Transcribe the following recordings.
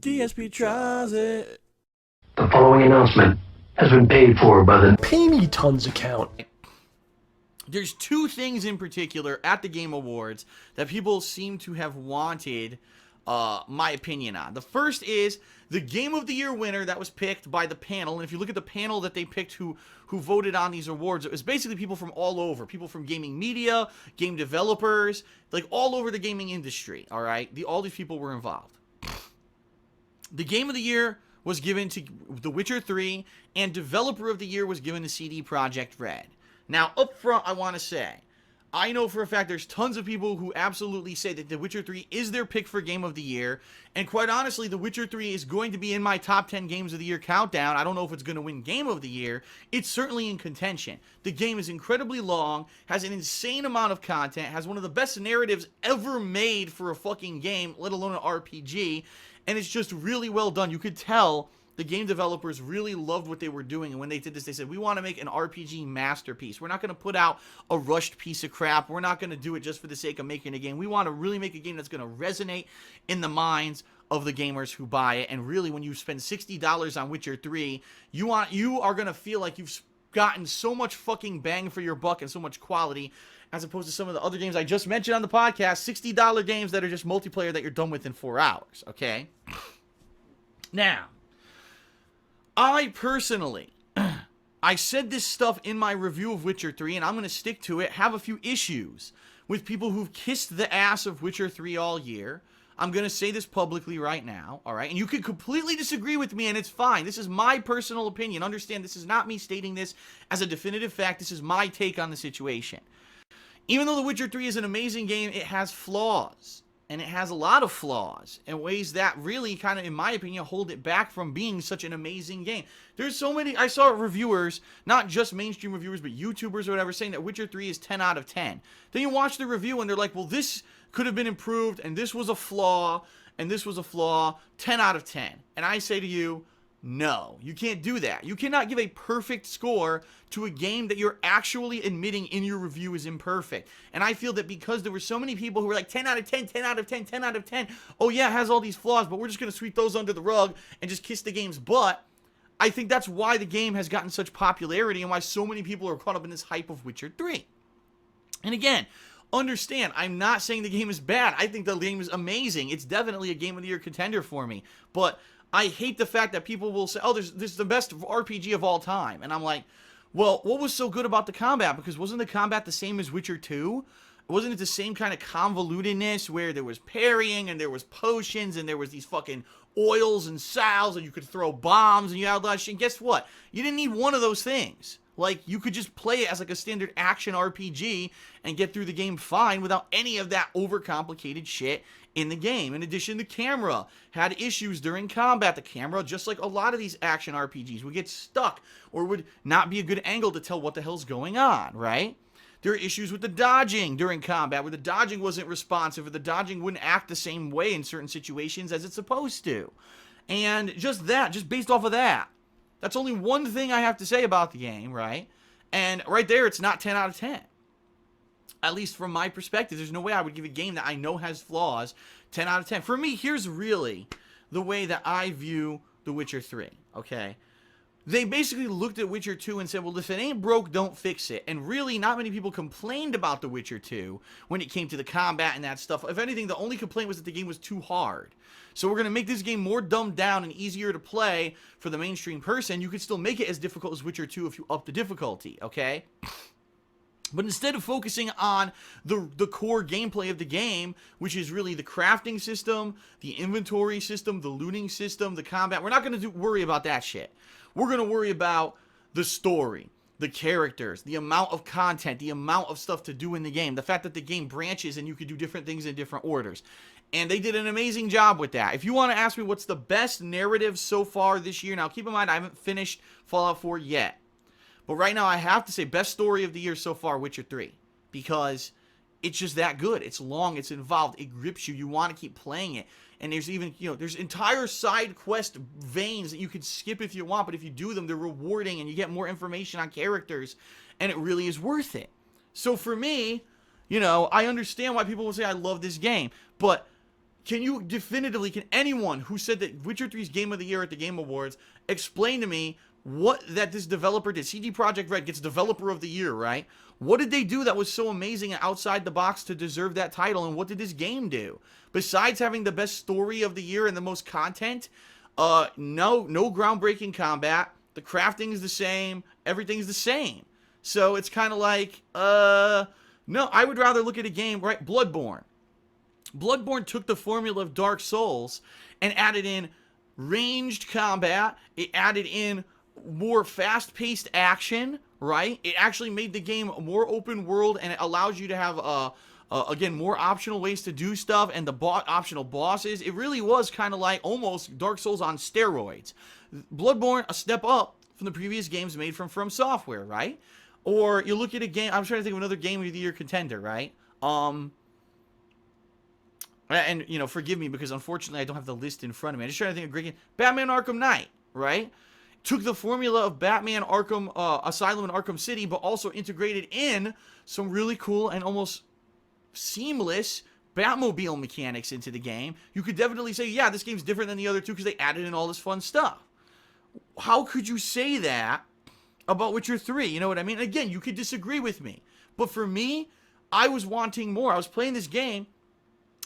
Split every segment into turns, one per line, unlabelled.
DSP tries it.
The following announcement has been paid for by the
Pay Me Tons account.
There's two things in particular at the Game Awards that people seem to have wanted my opinion on. The first is the Game of the Year winner that was picked by the panel. And if you look at the panel that they picked who voted on these awards, it was basically people from all over. People from gaming media, game developers, like all over the gaming industry, all right? All these people were involved. The Game of the Year was given to The Witcher 3, and Developer of the Year was given to CD Projekt Red. Now, up front, I want to say, I know for a fact there's tons of people who absolutely say that The Witcher 3 is their pick for Game of the Year, and quite honestly, The Witcher 3 is going to be in my top 10 Games of the Year countdown. I don't know if it's going to win Game of the Year. It's certainly in contention. The game is incredibly long, has an insane amount of content, has one of the best narratives ever made for a fucking game, let alone an RPG, and it's just really well done. You could tell the game developers really loved what they were doing, and when they did this, they said, we want to make an RPG masterpiece. We're not going to put out a rushed piece of crap. We're not going to do it just for the sake of making a game. We want to really make a game that's going to resonate in the minds of the gamers who buy it, and really, when you spend $60 on Witcher 3, you are going to feel like you've gotten so much fucking bang for your buck and so much quality, as opposed to some of the other games I just mentioned on the podcast, $60 games that are just multiplayer that you're done with in 4 hours, okay? Now, I personally, I said this stuff in my review of Witcher 3, and I'm going to stick to it, have a few issues with people who've kissed the ass of Witcher 3 all year. I'm going to say this publicly right now, all right? And you can completely disagree with me, and it's fine. This is my personal opinion. Understand, this is not me stating this as a definitive fact. This is my take on the situation. Even though The Witcher 3 is an amazing game, it has flaws. And it has a lot of flaws in ways that really kind of, in my opinion, hold it back from being such an amazing game. There's so many, I saw reviewers, not just mainstream reviewers, but YouTubers or whatever, saying that Witcher 3 is 10 out of 10. Then you watch the review and they're like, well, this could have been improved, and this was a flaw, and this was a flaw, 10 out of 10. And I say to you, no, you can't do that. You cannot give a perfect score to a game that you're actually admitting in your review is imperfect. And I feel that because there were so many people who were like 10 out of 10, 10 out of 10, 10 out of 10. Oh yeah, it has all these flaws, but we're just going to sweep those under the rug and just kiss the game's butt. I think that's why the game has gotten such popularity and why so many people are caught up in this hype of Witcher 3. And again, understand, I'm not saying the game is bad. I think the game is amazing. It's definitely a Game of the Year contender for me. But I hate the fact that people will say, oh, this is the best RPG of all time. And I'm like, well, what was so good about the combat? Because wasn't the combat the same as Witcher 2? Wasn't it the same kind of convolutedness where there was parrying and there was potions and there was these fucking oils and salves and you could throw bombs and you had a lot of shit? And guess what? You didn't need one of those things. Like, you could just play it as like a standard action RPG and get through the game fine without any of that overcomplicated shit in the game. In addition, the camera had issues during combat. The camera, just like a lot of these action RPGs, would get stuck or would not be a good angle to tell what the hell's going on, right? There are issues with the dodging during combat, where the dodging wasn't responsive, or the dodging wouldn't act the same way in certain situations as it's supposed to. And just based off of that, that's only one thing I have to say about the game, right? And right there, it's not 10 out of 10. At least from my perspective, there's no way I would give a game that I know has flaws 10 out of 10. For me, here's really the way that I view The Witcher 3, okay? They basically looked at Witcher 2 and said, well, if it ain't broke, don't fix it. And really, not many people complained about The Witcher 2 when it came to the combat and that stuff. If anything, the only complaint was that the game was too hard. So we're going to make this game more dumbed down and easier to play for the mainstream person. You could still make it as difficult as Witcher 2 if you up the difficulty, okay? But instead of focusing on the core gameplay of the game, which is really the crafting system, the inventory system, the looting system, the combat, we're not going to worry about that shit. We're going to worry about the story, the characters, the amount of content, the amount of stuff to do in the game, the fact that the game branches and you can do different things in different orders. And they did an amazing job with that. If you want to ask me what's the best narrative so far this year, now keep in mind I haven't finished Fallout 4 yet. But right now I have to say best story of the year so far, Witcher 3. Because it's just that good. It's long, it's involved, it grips you, you want to keep playing it. And there's even, there's entire side quest veins that you could skip if you want, but if you do them, they're rewarding and you get more information on characters, and it really is worth it. So for me, I understand why people will say I love this game, but Can anyone who said that Witcher 3's Game of the Year at the Game Awards explain to me what that this developer did? CD Projekt Red gets Developer of the Year, right? What did they do that was so amazing and outside the box to deserve that title, and what did this game do? Besides having the best story of the year and the most content, no groundbreaking combat. The crafting is the same. Everything's the same. So it's kind of like, no, I would rather look at a game, right? Bloodborne. Bloodborne took the formula of Dark Souls and added in ranged combat. It added in more fast-paced action, right? It actually made the game more open world, and it allows you to have, again, more optional ways to do stuff, and the optional bosses. It really was kind of like almost Dark Souls on steroids. Bloodborne, a step up from the previous games made from Software, right? Or you look at a game, I'm trying to think of another Game of the Year contender, right? And, you know, forgive me because unfortunately I don't have the list in front of me. I'm just trying to think of a great game. Batman Arkham Knight, right? Took the formula of Batman Arkham Asylum and Arkham City, but also integrated in some really cool and almost seamless Batmobile mechanics into the game. You could definitely say, yeah, this game's different than the other two because they added in all this fun stuff. How could you say that about Witcher 3? You know what I mean? Again, you could disagree with me. But for me, I was wanting more. I was playing this game,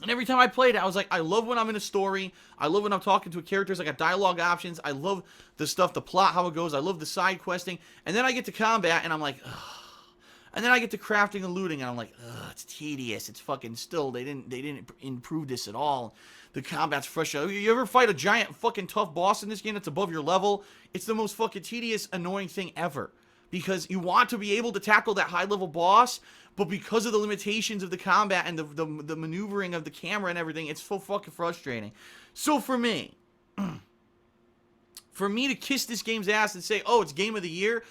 and every time I played it, I was like, I love when I'm in a story. I love when I'm talking to characters. I got dialogue options. I love the stuff, the plot, how it goes. I love the side questing. And then I get to combat, and I'm like, ugh. And then I get to crafting and looting, and I'm like, ugh, it's tedious. It's fucking still. They didn't improve this at all. The combat's frustrating. You ever fight a giant fucking tough boss in this game that's above your level? It's the most fucking tedious, annoying thing ever. Because you want to be able to tackle that high-level boss, but because of the limitations of the combat and the maneuvering of the camera and everything, it's so fucking frustrating. So for me to kiss this game's ass and say, oh, it's Game of the Year,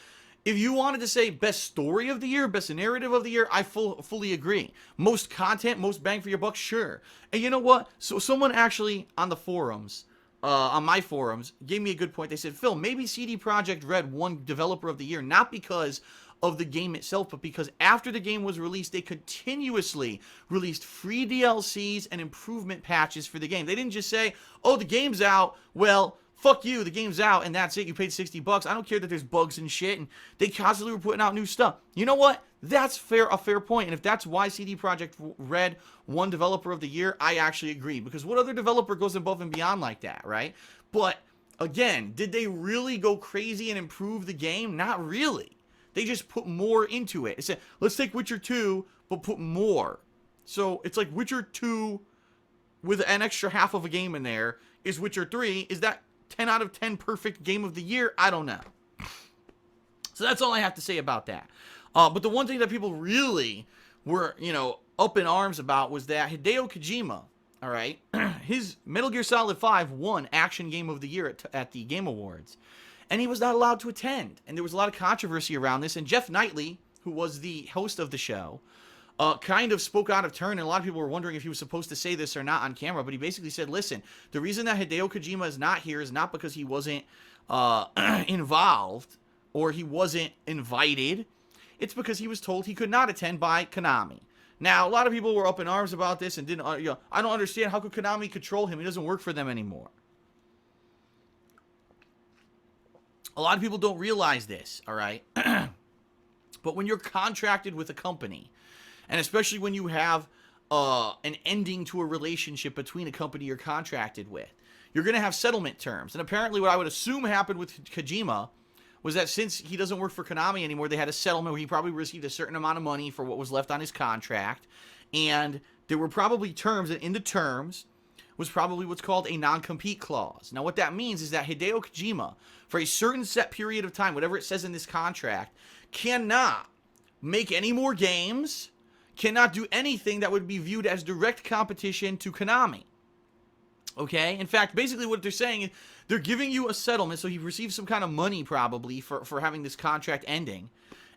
if you wanted to say best story of the year, best narrative of the year, I fully agree. Most content, most bang for your buck, sure. And you know what? So someone actually on the forums, on my forums, gave me a good point. They said, Phil, maybe CD Projekt Red won Developer of the Year, not because of the game itself, but because after the game was released, they continuously released free DLCs and improvement patches for the game. They didn't just say, oh, the game's out, well, fuck you, the game's out, and that's it, you paid $60. I don't care that there's bugs and shit, and they constantly were putting out new stuff. You know what? That's a fair point, and if that's why CD Projekt Red won Developer of the Year, I actually agree, because what other developer goes above and beyond like that, right? But, again, did they really go crazy and improve the game? Not really. They just put more into it. It said, let's take Witcher 2, but put more. So, it's like Witcher 2 with an extra half of a game in there is Witcher 3. Is that 10 out of 10 perfect Game of the Year? I don't know. So that's all I have to say about that. But the one thing that people really were, you know, up in arms about was that Hideo Kojima, all right, his Metal Gear Solid 5 won Action Game of the Year at the Game Awards. And he was not allowed to attend. And there was a lot of controversy around this. And Jeff Knightley, who was the host of the show, kind of spoke out of turn, and a lot of people were wondering if he was supposed to say this or not on camera, but he basically said, listen, the reason that Hideo Kojima is not here is not because he wasn't involved or he wasn't invited. It's because he was told he could not attend by Konami. Now, a lot of people were up in arms about this and didn't, you know, I don't understand, how could Konami control him? He doesn't work for them anymore. A lot of people don't realize this, all right? But when you're contracted with a company, and especially when you have an ending to a relationship between a company you're contracted with, you're going to have settlement terms. And apparently what I would assume happened with Kojima was that since he doesn't work for Konami anymore, they had a settlement where he probably received a certain amount of money for what was left on his contract. And there were probably terms, and in the terms was probably what's called a non-compete clause. Now what that means is that Hideo Kojima, for a certain set period of time, whatever it says in this contract, cannot make any more games, cannot do anything that would be viewed as direct competition to Konami. Okay? In fact, basically what they're saying is they're giving you a settlement, so he received some kind of money probably for having this contract ending.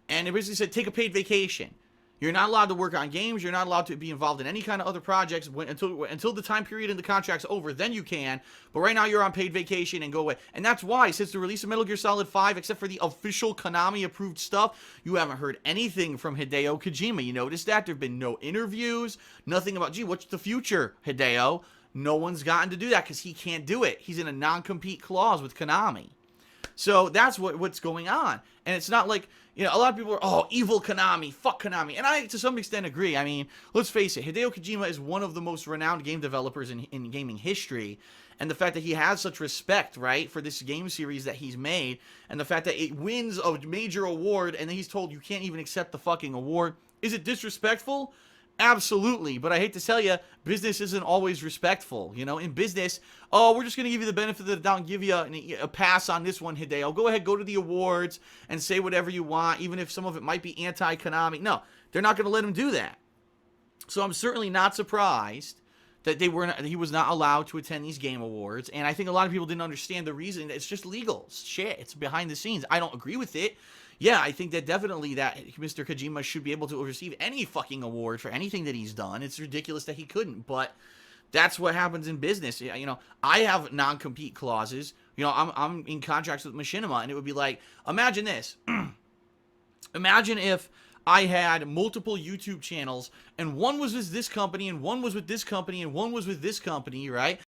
And it basically said, take a paid vacation. You're not allowed to work on games. You're not allowed to be involved in any kind of other projects until the time period in the contract's over. Then you can. But right now you're on paid vacation and go away. And that's why, since the release of Metal Gear Solid 5, except for the official Konami-approved stuff, you haven't heard anything from Hideo Kojima. You notice that? There have been no interviews, nothing about, gee, what's the future, Hideo? no one's gotten to do that because he can't do it. He's in a non-compete clause with Konami. So that's what's going on. And it's not like, a lot of people are, oh, evil Konami, fuck Konami. And I, to some extent, agree. I mean, let's face it, Hideo Kojima is one of the most renowned game developers in gaming history. And the fact that he has such respect, right, for this game series that he's made, and the fact that it wins a major award, and then he's told you can't even accept the fucking award, is it disrespectful? Absolutely, but I hate to tell you, business isn't always respectful. In business, oh, we're just going to give you the benefit of the doubt and give you a pass on this one, Hideo. Go ahead, go to the awards and say whatever you want, even if some of it might be anti-Konami. No, they're not going to let him do that. So I'm certainly not surprised that he was not allowed to attend these game awards, and I think a lot of people didn't understand the reason. It's just legal shit. It's behind the scenes. I don't agree with it. Yeah, I think that definitely that Mr. Kojima should be able to receive any fucking award for anything that he's done. It's ridiculous that he couldn't, but that's what happens in business. I have non-compete clauses. I'm in contracts with Machinima, and it would be like, imagine this. Imagine if I had multiple YouTube channels, and one was with this company, and one was with this company, and one was with this company, right?